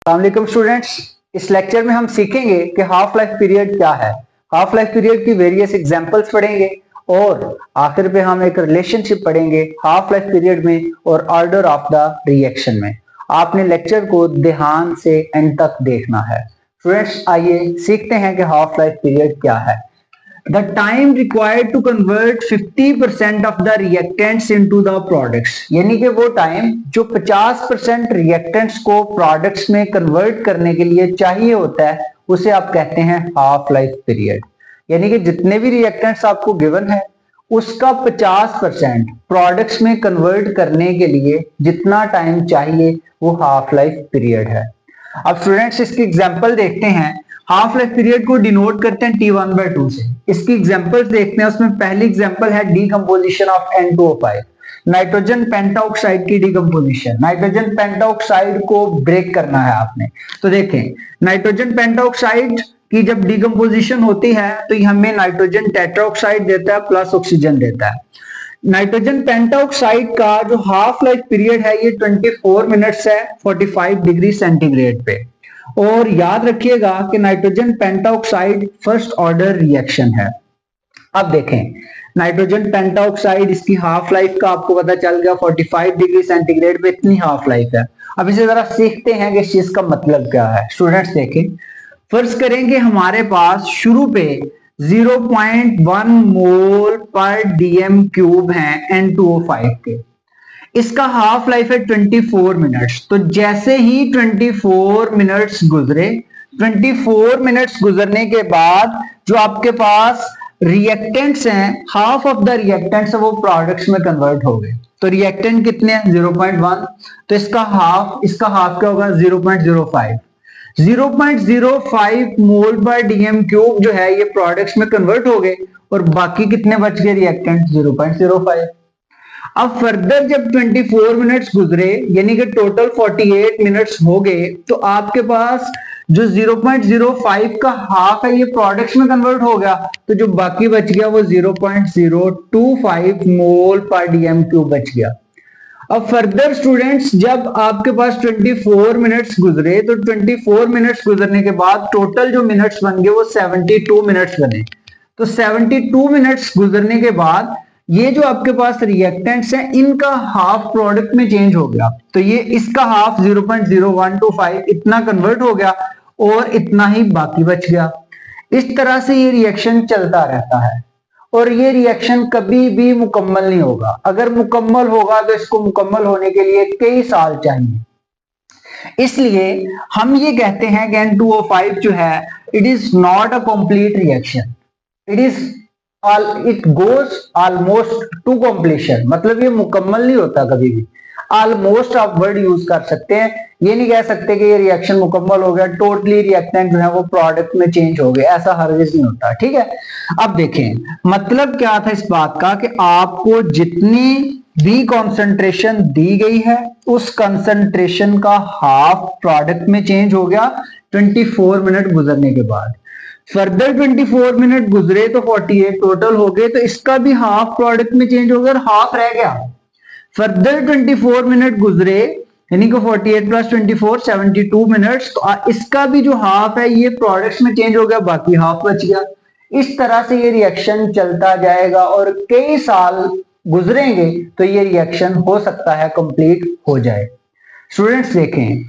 अस्सलाम स्टूडेंट्स, इस लेक्चर में हम सीखेंगे कि हाफ लाइफ पीरियड क्या है। हाफ लाइफ पीरियड की वेरियस एग्जांपल्स पढ़ेंगे और आखिर पे हम एक रिलेशनशिप पढ़ेंगे हाफ लाइफ पीरियड में और ऑर्डर ऑफ द रिएक्शन में। आपने लेक्चर को ध्यान से एंड तक देखना है। स्टूडेंट्स आइए सीखते हैं कि हाफ लाइफ पीरियड क्या है। The time required to convert 50% of the reactants into the products, यानी कि वो टाइम जो 50% रिएक्टेंट्स को प्रोडक्ट्स में कन्वर्ट करने के लिए चाहिए होता है उसे आप कहते हैं हाफ लाइफ पीरियड। यानी कि जितने भी रिएक्टेंट्स आपको गिवन है उसका 50% प्रोडक्ट्स में कन्वर्ट करने के लिए जितना टाइम चाहिए वो हाफ लाइफ पीरियड है। अब स्टूडेंट्स इसकी एग्जांपल देखते हैं। हाफ लाइफ पीरियड को डिनोट करते हैं T1/2 से। इसकी एग्जांपल्स देखते हैं। उसमें पहली एग्जांपल है decomposition of N2O5, nitrogen pentoxide की डीकंपोजिशन। नाइट्रोजन पेंटाऑक्साइड को ब्रेक करना है आपने। तो देखें, नाइट्रोजन पेंटाऑक्साइड की जब डीकंपोजिशन होती है तो हमें नाइट्रोजन टेट्राऑक्साइड देता है प्लस ऑक्सीजन देता है। नाइट्रोजन पेंटाऑक्साइड का जो हाफ लाइफ पीरियड है ये 24 मिनट्स है 45 डिग्री सेंटीग्रेड पे। और याद रखिएगा कि nitrogen pentoxide first order reaction है। अब देखें, नाइट्रोजन पेंटाऑक्साइड इसकी हाफ लाइफ का आपको पता चल गया 45 डिग्री सेंटीग्रेड पे इतनी हाफ लाइफ है। अब इसे जरा सीखते हैं कि इस चीज का मतलब क्या है। स्टूडेंट्स देखें, फर्ज करें कि हमारे पास शुरू पे 0.1 मोल पर डीएम क्यूब है N2O5 के। इसका हाफ लाइफ है 24 मिनट्स। तो जैसे ही 24 मिनट्स गुजरे, 24 मिनट्स गुजरने के बाद जो आपके पास रिएक्टेंट्स हैं, हाफ ऑफ द रिएक्टेंट्स वो प्रोडक्ट्स में कन्वर्ट हो गए। तो रिएक्टेंट कितने हैं? 0.1। तो इसका हाफ क्या होगा? 0.05। 0.05 मोल पर डीएम क्यूब जो है ये प्रोडक्ट्स में कन्वर्ट हो गए और बाकी कितने बच गए रिएक्टेंट? 0.05। अब फर्दर जब 24 मिनट्स गुजरे यानी कि टोटल 48 मिनट्स हो गए तो आपके पास जो 0.05 का हाफ है ये प्रोडक्ट्स में कन्वर्ट हो गया। तो जो बाकी बच गया वो 0.025 मोल पर डीएम क्यूब बच गया। अब फर्दर स्टूडेंट्स जब आपके पास 24 मिनट्स गुजरे तो 24 मिनट्स गुजरने के बाद टोटल जो मिनट्स बन गए वो 72 मिनट्स बने। तो 72 मिनट्स गुजरने के बाद ये जो आपके पास रिएक्टेंट्स हैं इनका हाफ प्रोडक्ट में चेंज हो गया। तो ये इसका हाफ 0.0125 इतना कन्वर्ट हो गया और इतना ही बाकी बच गया। इस तरह से ये रिएक्शन चलता रहता है और ये रिएक्शन कभी भी मुकम्मल नहीं होगा। अगर मुकम्मल होगा तो इसको मुकम्मल होने के लिए कई साल चाहिए। इसलिए हम ये कहते हैं कि N2O5 जो है it is not a complete reaction, it goes almost two completion. मतलब ये मुकम्मल नहीं होता कभी भी। ऑलमोस्ट आप वर्ड यूज कर सकते हैं, ये नहीं कह सकते कि ये रिएक्शन मुकम्मल हो गया, टोटली रिएक्टेंट जो है वो प्रोडक्ट में चेंज हो गए, ऐसा हरगिज नहीं होता। ठीक है, अब देखें मतलब क्या था इस बात का कि आपको जितनी भी कॉन्सेंट्रेशन दी गई है उस कॉन्सेंट्रेशन का हाफ प्रोडक्ट में चेंज हो गया 24 मिनट गुजरने के बाद। फर्दर 24 मिनट गुजरे तो 48 टोटल हो गए, तो इसका भी हाफ प्रोडक्ट में चेंज हो गया और हाफ रह गया। फर्दर 24 मिनट गुजरे यानी कि 48 प्लस 24 72 मिनट्स, तो इसका भी जो हाफ है ये प्रोडक्ट्स में चेंज हो गया, बाकी हाफ बच गया। इस तरह से ये रिएक्शन चलता जाएगा और कई साल गुजरेंगे तो ये रिएक्शन हो सकता है कंप्लीट हो जाए। स्टूडेंट्स देखें,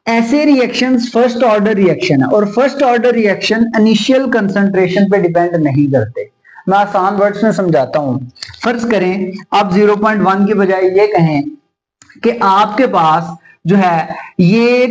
ऐसे रिएक्शंस फर्स्ट ऑर्डर रिएक्शन है और first order reaction initial concentration पे डिपेंड नहीं करते। मैं आसान वर्ड्स में समझाता हूं। फर्ज करें आप 0.1 की बजाय ये कहें कि आपके पास जो है ये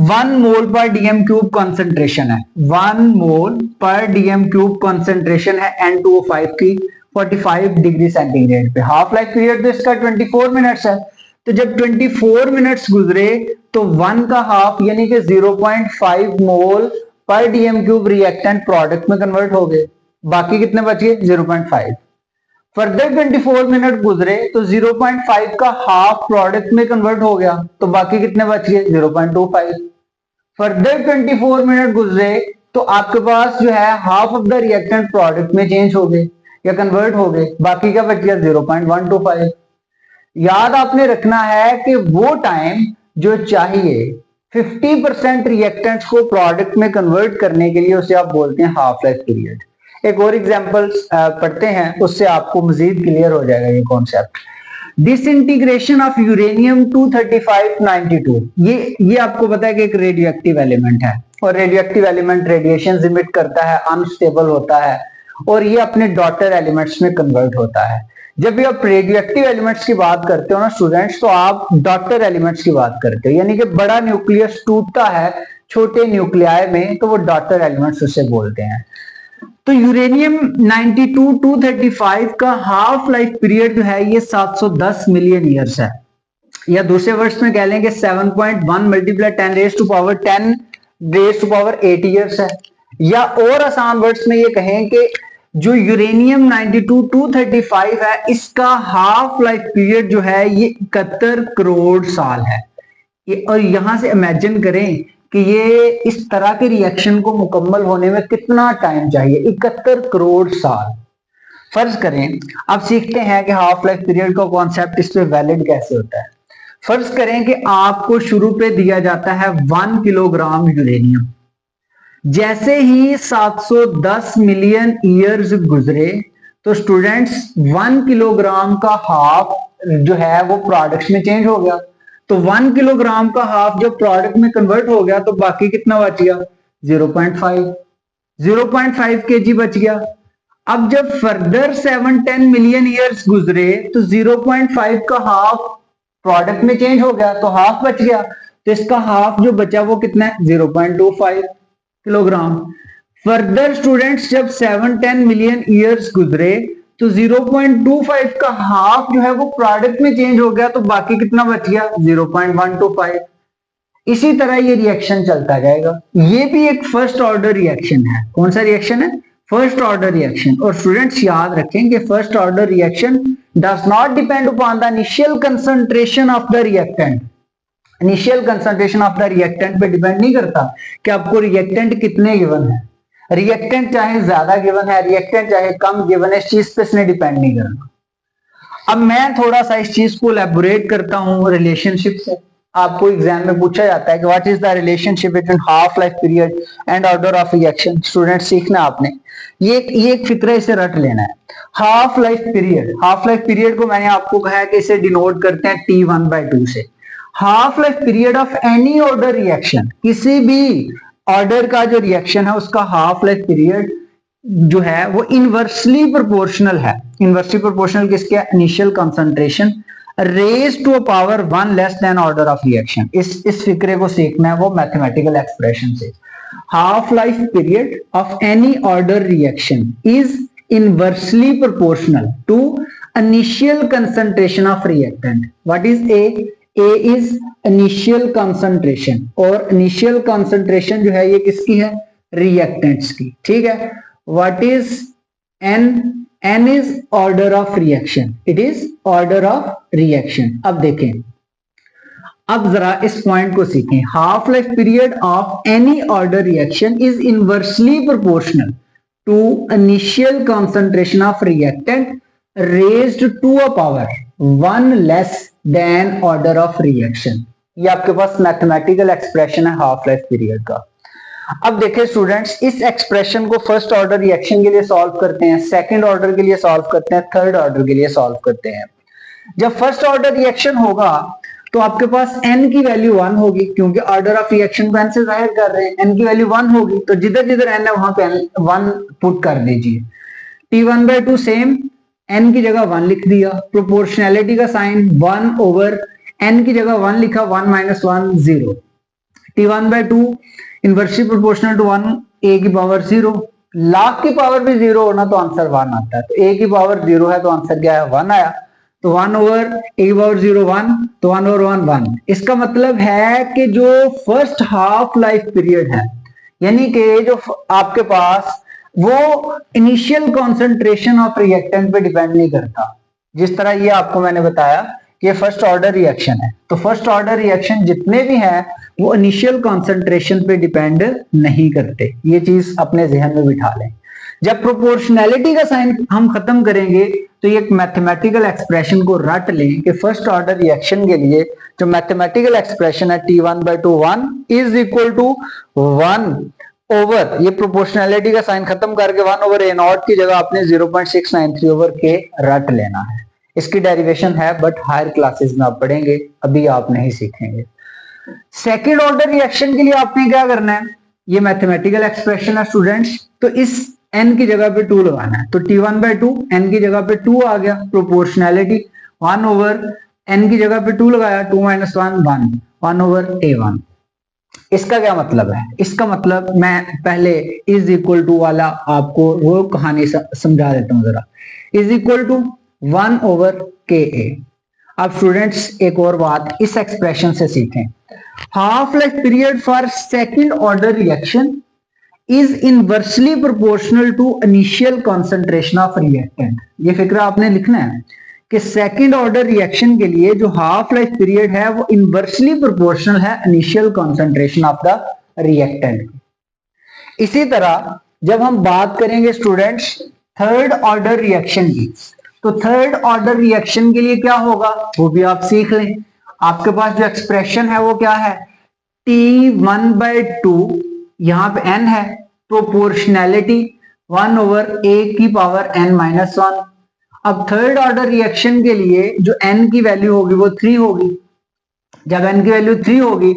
1 मोल पर डीएम क्यूब कॉन्सेंट्रेशन है। 1 मोल पर डीएम क्यूब कॉन्सेंट्रेशन है N2O5 की 45 डिग्री सेंटीग्रेड पे। हाफ लाइफ पीरियड तो इसका 24 मिनट्स है। तो जब 24 मिनट्स गुजरे तो 1 का हाफ यानी कि 0.5 मोल पर डीएम क्यूब रिएक्टेंट प्रोडक्ट में कन्वर्ट हो गए, बाकी कितने बच गए? 0.5। फर्दर 24 मिनट गुजरे तो 0.5 का हाफ प्रोडक्ट में कन्वर्ट हो गया, तो बाकी कितने बच गए? 0.25। फर्दर 24 मिनट गुजरे तो आपके पास जो है half of the reactant product में चेंज हो गए या कन्वर्ट हो गए, बाकी क्या बच गया? 0.125। याद आपने रखना है कि वो टाइम जो चाहिए 50% रिएक्टेंट्स को प्रोडक्ट में कन्वर्ट करने के लिए उसे आप बोलते हैं हाफ लाइफ पीरियड। एक और एग्जांपल पढ़ते हैं, उससे आपको मजीद क्लियर हो जाएगा ये कॉन्सेप्ट। डिसइंटीग्रेशन ऑफ यूरेनियम 23592, ये आपको पता है कि एक रेडियो एक्टिव एलिमेंट है, और radio active element radiation emit करता है, अनस्टेबल होता है, और ये अपने डॉटर एलिमेंट्स में कन्वर्ट होता है। जब भी आप रेडियो एक्टिव एलिमेंट्स की बात करते हो ना स्टूडेंट्स, तो आप डॉटर एलिमेंट्स की बात करते हो, यानी कि बड़ा न्यूक्लियस टूटता है छोटे न्यूक्लियाई में, तो वो डॉटर एलिमेंट्स उसे बोलते हैं। तो यूरेनियम 92-235 का हाफ लाइफ पीरियड जो है ये 710 मिलियन ईयर्स है, या दूसरे वर्ड्स में कह लेंगे 7.1 multiply 10 raise to power 10 raise to power 8 years है। या और आसान वर्ड्स में ये कहें कि जो यूरेनियम 92-235 है, इसका हाफ लाइफ पीरियड जो है ये 71 करोड़ साल है। और यहां से इमेजिन करें कि ये इस तरह के रिएक्शन को मुकम्मल होने में कितना टाइम चाहिए, 71 करोड़ साल। फर्ज करें, अब सीखते हैं कि हाफ लाइफ पीरियड का कॉन्सेप्ट इस पे वैलिड कैसे होता है। फर्ज करें कि आपको शुरू पे दिया जाता है 1 किलोग्राम यूरेनियम। जैसे ही 710 मिलियन ईयर्स गुजरे तो स्टूडेंट्स 1 किलोग्राम का हाफ जो है वो प्रोडक्ट्स में चेंज हो गया। तो 1 किलोग्राम का हाफ जब प्रोडक्ट में कन्वर्ट हो गया तो बाकी कितना बच गया, 0.5 केजी बच गया। अब जब फर्दर 710 मिलियन ईयर्स गुजरे तो 0.5 का हाफ प्रोडक्ट में चेंज हो गया, तो हाफ बच गया। तो इसका हाफ जो बचा वो कितना है, 0.25 किलोग्राम। फर्दर स्टूडेंट्स जब 710 मिलियन ईयर्स गुजरे तो 0.25 का हाफ जो है वो प्रोडक्ट में चेंज हो गया, तो बाकी कितना बच गया, 0.125। इसी तरह ये रिएक्शन चलता जाएगा। ये भी एक फर्स्ट ऑर्डर रिएक्शन है। कौन सा रिएक्शन है, फर्स्ट ऑर्डर रिएक्शन। और स्टूडेंट्स याद रखें कि first order reaction does not depend upon the initial concentration of the reactant. Initial concentration of the reactant पे डिपेंड नहीं करता कि आपको रिएक्टेंट कितने गिवन है। रिएक्टेंट चाहे ज्यादा गिवन है, रिएक्टेंट चाहे कम गिवन है, इस चीज पे इसने डिपेंड नहीं करना। अब मैं थोड़ा सा इस चीज को एलैबोरेट करता हूं रिलेशनशिप से। आपको एग्जाम में पूछा जाता है कि what is the relationship between half life period and order of reaction. Student सीखना आपने, ये एक फिक्र इसे रट लेना है। हाफ लाइफ पीरियड को मैंने आपको कहा है कि इसे डिनोट करते हैं T1/2 से। Half life period of any order reaction, किसी भी ऑर्डर का जो रिएक्शन है उसका हाफ लाइफ पीरियड जो है वो इनवर्सली प्रोपोर्शनल है। इनवर्सली प्रोपोर्शनल किसके, initial concentration raise to a power 1 less than order of reaction. इस फिक्रे को सीखना है वो मैथमेटिकल एक्सप्रेशन से। Half life period of any order reaction is inversely proportional to initial concentration of reactant. What is a is initial concentration, और initial concentration जो है ये किसकी है, रिएक्टेंट्स की। ठीक है, what is n is order of reaction, it is order of reaction. अब देखें, अब जरा इस पॉइंट को सीखें। Half life period of any order reaction is inversely proportional to initial concentration of reactant raised to a power 1 less than order of reaction. ये आपके पास मैथमेटिकल एक्सप्रेशन है हाफ लाइफ पीरियड का। अब देखें स्टूडेंट्स, इस एक्सप्रेशन को first order reaction के लिए सॉल्व करते हैं, सेकंड ऑर्डर के लिए सॉल्व करते हैं, थर्ड ऑर्डर के लिए सॉल्व करते हैं। जब फर्स्ट ऑर्डर रिएक्शन होगा तो आपके पास n की वैल्यू 1 होगी, क्योंकि ऑर्डर ऑफ रिएक्शन को n से जाहिर कर रहे हैं, n की वैल्यू 1 होगी, तो जिधर जिधर n है वहां पे 1 पुट कर दीजिए। T1/2 सेम, n की जगह 1 लिख दिया। प्रोपोर्शनैलिटी का साइन 1 ओवर n की जगह 1 लिखा, 1 - 1 0। T1/2 inversely proportional to 1, a की पावर 0। लाख की पावर भी 0 होना तो आंसर 1 आता है, तो a की पावर 0 है तो आंसर क्या है, 1 आया। तो 1 ओवर a की पावर 0 1, तो 1 ओवर 1 1। इसका मतलब है कि जो फर्स्ट हाफ लाइफ पीरियड है, यानी कि जो आपके पास वो इनिशियल कॉन्सेंट्रेशन ऑफ रिएक्टेंट पे डिपेंड नहीं करता। जिस तरह ये आपको मैंने बताया कि ये फर्स्ट ऑर्डर रिएक्शन है, तो फर्स्ट ऑर्डर रिएक्शन जितने भी हैं वो इनिशियल कॉन्सेंट्रेशन पे डिपेंड नहीं करते। ये चीज अपने जहन में बिठा लें। जब प्रोपोर्शनैलिटी का साइन हम खत्म करेंगे तो ये एक मैथमेटिकल एक्सप्रेशन को रट लें कि फर्स्ट ऑर्डर रिएक्शन के लिए जो मैथमेटिकल एक्सप्रेशन है T1/2 1 is equal to 1 over, ये प्रोपोर्शनैलिटी का साइन खत्म करके 1 ओवर A नॉट की जगह आपने 0.693 ओवर K रट लेना है। इसकी डेरिवेशन है बट हायर क्लासेस में आप पढ़ेंगे, अभी आप नहीं सीखेंगे। सेकेंड ऑर्डर रिएक्शन के लिए आपने क्या करना है, ये मैथमेटिकल एक्सप्रेशन है स्टूडेंट्स, तो इस n की जगह पे 2 लगाना है। तो T1/2 n की जगह पे 2 आ गया, प्रोपोर्शनैलिटी 1 ओवर n की जगह पे 2 लगाया, 2 - 1 1 ओवर A1। इसका क्या मतलब है, इसका मतलब मैं पहले इज इक्वल टू वाला आपको वो कहानी समझा देता हूं जरा। Is equal to 1 over KA। अब स्टूडेंट्स एक और बात इस एक्सप्रेशन से सीखें, half life period for second order reaction is inversely proportional to initial concentration of reactant. ये फिक्रा आपने लिखना है कि सेकंड ऑर्डर रिएक्शन के लिए जो हाफ लाइफ पीरियड है वो इनवर्सली प्रोपोर्शनल है initial concentration of the reactant. इसी तरह जब हम बात करेंगे स्टूडेंट्स थर्ड ऑर्डर रिएक्शन की, तो थर्ड ऑर्डर रिएक्शन के लिए क्या होगा वो भी आप सीख लें। आपके पास जो एक्सप्रेशन है वो क्या है, T1/2 यहां पे n है, प्रोपोर्शनैलिटी 1 ओवर A की पावर n-1। अब थर्ड ऑर्डर रिएक्शन के लिए जो n की वैल्यू होगी वो 3 होगी। जब n की वैल्यू 3 होगी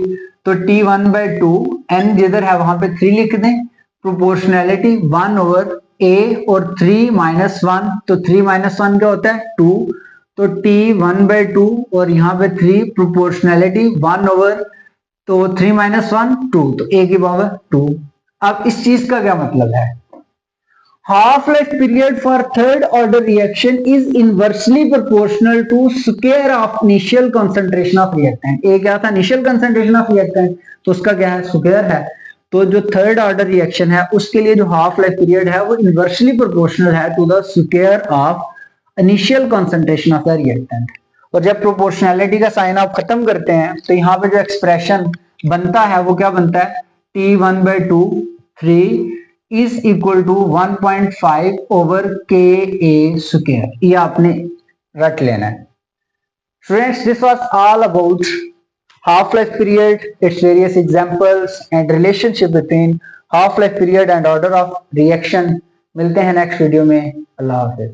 तो T1/2 n जिधर है वहां पे 3 लिख दें, प्रोपोर्शनैलिटी 1 ओवर A और 3 - 1, तो 3 - 1 क्या होता है 2, तो T1/2 और यहाँ पे 3, प्रोपोर्शनैलिटी 1 ओवर, तो 3 - 1 2, तो A की पावर 2। अब इस चीज का क्या मतलब है, half life period for third order reaction is inversely proportional to square of initial concentration of reactant. ए क्या था, इनिशियल कंसंट्रेशन ऑफ रिएक्टेंट, तो उसका क्या है स्क्वायर है। तो जो थर्ड ऑर्डर रिएक्शन है उसके लिए जो हाफ लाइफ पीरियड है वो इनवर्सली प्रोपोर्शनल है to the square of initial concentration of the reactant. और जब प्रोपोर्शनैलिटी का साइन आप खत्म करते हैं तो यहाँ पे जो एक्सप्रेशन बनता है वो क्या बनता है, T1/2 3 is equal to 1.5 over KA square. ये आपने रट लेना है students. This was all about half life period, its various examples and relationship between half life period and order of reaction। मिलते हैं नेक्स्ट वीडियो में, अल्लाह हाफिज।